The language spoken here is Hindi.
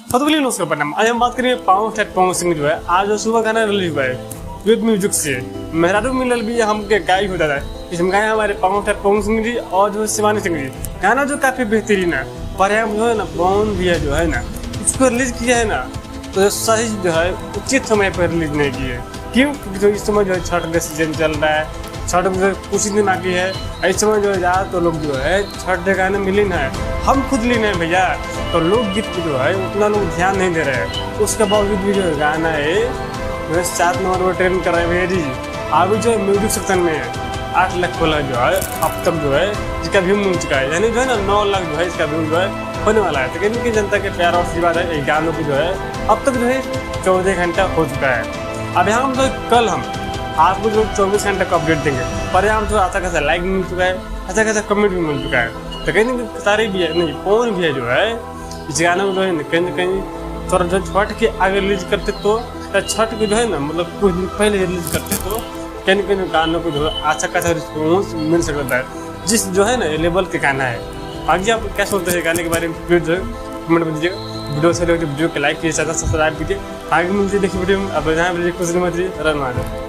फतुली नुस्खा प्रणाम। आज हम बात करेंगे पवन स्टार पवन सिंह जो है आज सुबह गाना रिलीज हुआ है विद म्यूजिक से। मेहरारू मिलल भी हमके गाय होता था, इसमें गाए हमारे पवन स्टार पवन सिंह जी और जो शिवानी सिंह जी। गाना जो काफी बेहतरीन है, पर हम जो है ना पवन भी है जो है ना इसको रिलीज किया है ना तो सही जो है उचित समय पर रिलीज नहीं किए। क्यों? क्योंकि जो इस समय जो है छठ का सीजन चल रहा है, छठ में कुछ दिन बाकी है, इस समय जो है ज़्यादा तो लोग जो है छठ के गाने में लीन है, हम खुद लीन है भैया। तो लोकगीत जो है उतना लोग ध्यान नहीं दे रहे हैं, उसके बावजूद भी जो है गाना है जो 7 नंबर पर ट्रेंड कर रहे हैं भैया जी। अभी जो है म्यूजिक सेक्शन में 8 लाख वाला जो है अब तक जो है इसका व्यू मिल चुका है, यानी जो है ना 9 लाख जो है इसका व्यू जो है होने वाला है। तो कहीं की जनता के प्यार और आशीर्वाद है गानों की जो है अब तक जो है 14 घंटा हो चुका है। अब हम जो कल हम आपको जो 24 घंटे का अपडेट देंगे, पर यहाँ जो अच्छा खासा लाइक मिल चुका है, अच्छा खासा कमेंट भी मिल चुका है। तो कहीं सारे भी है नहीं कौन भी है जो है इस गाने में जो है कहीं थोड़ा जो छठ के आगे रिलीज करते तो छठ के जो है ना मतलब कुछ दिन पहले रिलीज करते तो कहीं गानों को जो है अच्छा खासा रिस्पॉन्स मिल सकता है, जिस जो है ना लेवल के गाना है। आगे आप क्या सोचते हैं गाने के बारे में जो है कमेंट में दीजिएगा। वीडियो से वीडियो को लाइक कीजिए, सब्सक्राइब कीजिए। आगे मिलते देखिए वीडियो में। अब यहाँ कुछ नहीं मत रन मारे।